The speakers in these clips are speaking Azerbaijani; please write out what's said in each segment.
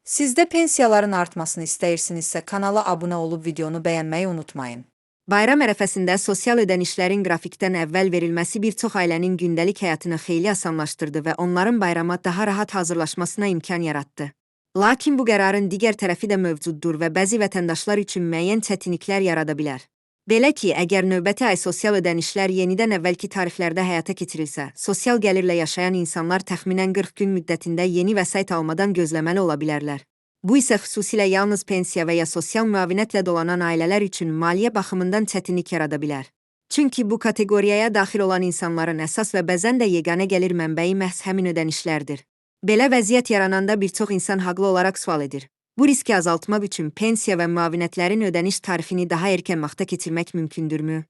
Siz də pensiyaların artmasını istəyirsinizsə kanala abunə olub videonu bəyənməyi unutmayın. Bayram ərəfəsində sosial ödənişlərin qrafikdən əvvəl verilməsi bir çox ailənin gündəlik həyatını xeyli asanlaşdırdı və onların bayrama daha rahat hazırlaşmasına imkan yaratdı. Lakin bu qərarın digər tərəfi də mövcuddur və bəzi vətəndaşlar üçün müəyyən çətinliklər yarada bilər. Belə ki, əgər növbəti ay sosial ödənişlər yenidən əvvəlki tariflərdə həyata keçirilsə, sosial gəlirlə yaşayan insanlar təxminən 40 gün müddətində yeni vəsait almadan gözləməli ola bilərlər. Bu isə xüsusilə yalnız pensiya və ya sosial müavinətlə dolanan ailələr üçün maliyyə baxımından çətinlik yarada bilər. Çünki bu kateqoriyaya daxil olan insanların əsas və bəzən də yeganə gəlir mənbəyi məhz həmin ödənişlərdir. Belə vəziyyət yarananda bir çox insan haqlı olaraq sual edir. Bu riski azaltmaq üçün pensiya və müavinətlərin ödəniş tarifini daha erkən vaxta keçirmək mümkündürmü?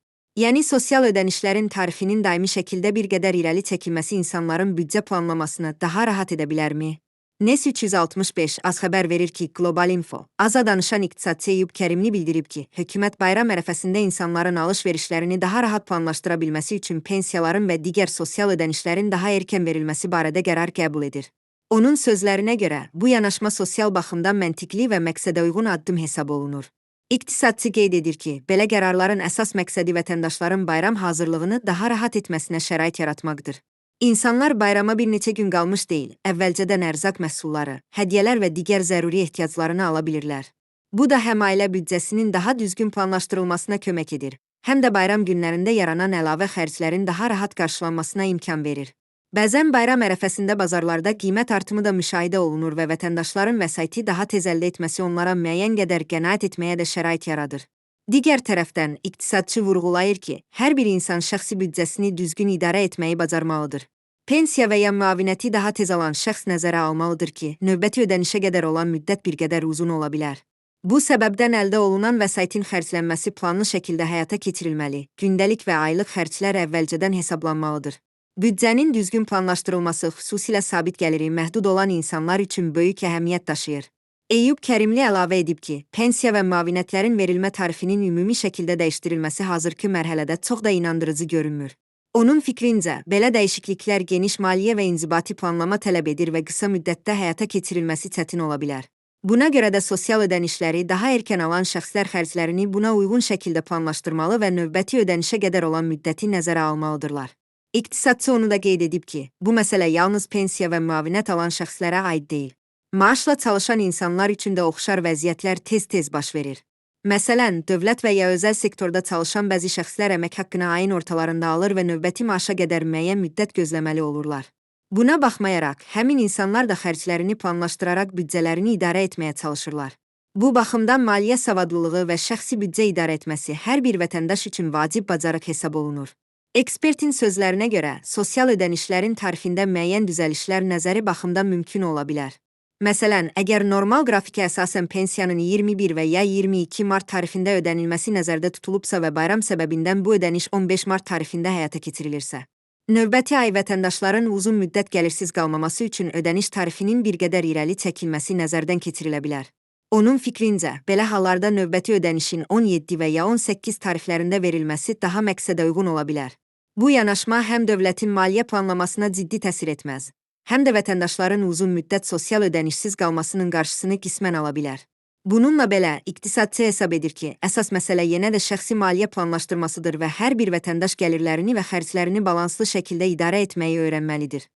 Yəni sosial ödənişlərin tarifinin daimi şəkildə bir qədər irəli çəkilməsi insanların büdcə planlamasını daha rahat edə bilərmi? NES 365 az xəbər verir ki, Global Info, aza danışan iqtisadçı Eyüp Kərimli bildirib ki, hökumət bayram ərəfəsində insanların alış-verişlərini daha rahat planlaşdıra bilməsi üçün pensiyaların və digər sosial ödənişlərin daha erkən verilməsi barədə qərar qəbul edir. Onun sözlərinə görə, bu yanaşma sosial baxımdan məntiqli və məqsədəuyğun addım hesab olunur. İqtisadçı qeyd edir ki, belə qərarların əsas məqsədi vətəndaşların bayram hazırlığını daha rahat etməsinə şərait yaratmaqdır. İnsanlar bayrama bir neçə gün qalmış deyil, əvvəlcədən ərzaq məhsulları, hədiyyələr və digər zəruri ehtiyaclarını ala bilirlər. Bu da həm ailə büdcəsinin daha düzgün planlaşdırılmasına kömək edir, həm də bayram günlərində yaranan əlavə xərclərin daha rahat qarşılanmasına imkan verir. Bəzən bayram ərəfəsində bazarlarda qiymət artımı da müşahidə olunur və vətəndaşların vəsaiti daha tez əldə etməsi onlara müəyyən qədər qənaət etməyə də şərait yaradır. Digər tərəfdən, iqtisadçı vurğulayır ki, hər bir insan şəxsi büdcəsini düzgün idarə etməyi bacarmalıdır. Pensiya və ya müavinəti daha tez alan şəxs nəzərə almalıdır ki, növbəti ödənişə qədər olan müddət bir qədər uzun ola bilər. Bu səbəbdən əldə olunan vəsaitin xərclənməsi planlı şəkildə həyata keçirilməli, gündəlik və aylıq xərclər əvvəlcədən hesablanmalıdır. Büdcənin düzgün planlaşdırılması xüsusilə sabit gəliri məhdud olan insanlar üçün böyük əhəmiyyət daşıyır. Eyüp Kərimli əlavə edib ki, pensiya və müavinətlərin verilmə tarifinin ümumi şəkildə dəyişdirilməsi hazırki mərhələdə çox da inandırıcı görünmür. Onun fikrincə, belə dəyişikliklər geniş maliyyə və inzibati planlama tələb edir və qısa müddətdə həyata keçirilməsi çətin ola bilər. Buna görə də sosial ödənişləri daha erkən alan şəxslər xərclərini buna uyğun şəkildə planlaşdırmalı və növbəti ödənişə qədər olan müddəti nəzərə almalıdırlar. İqtisadçı onu da qeyd edib ki, bu məsələ yalnız pensiya və müavinət alan şəxslərə aid deyil. Maaşla çalışan insanlar üçün də oxşar vəziyyətlər tez-tez baş verir. Məsələn, dövlət və ya özəl sektorda çalışan bəzi şəxslər əmək haqqını ayın ortalarında alır və növbəti maaşa qədər müəyyən müddət gözləməli olurlar. Buna baxmayaraq, həmin insanlar da xərclərini planlaşdıraraq büdcələrini idarə etməyə çalışırlar. Bu baxımdan maliyyə savadlılığı və şəxsi büdcə idarə etməsi hər bir vətəndaş üçün vacib bacarıq hesab olunur. Ekspertin sözlərinə görə, sosial ödənişlərin tarifində müəyyən düzəlişlər nəzəri baxımdan mümkün ola bilər. Məsələn, əgər normal qrafikə əsasən pensiyanın 21 və ya 22 mart tarifində ödənilməsi nəzərdə tutulubsa və bayram səbəbindən bu ödəniş 15 mart tarifində həyata keçirilirsə, növbəti ay vətəndaşların uzun müddət gəlirsiz qalmaması üçün ödəniş tarifinin bir qədər irəli çəkilməsi nəzərdən keçirilə bilər. Onun fikrincə, belə hallarda növbəti ödənişin 17 və ya 18 tariflərində verilməsi daha məqsədə uyğun ola bilər. Bu yanaşma həm dövlətin maliyyə planlamasına ciddi təsir etməz, həm də vətəndaşların uzun müddət sosial ödənişsiz qalmasının qarşısını qismən ala bilər. Bununla belə, iqtisadçı hesab edir ki, əsas məsələ yenə də şəxsi maliyyə planlaşdırmasıdır və hər bir vətəndaş gəlirlərini və xərclərini balanslı şəkildə idarə etməyi öyrənməlidir.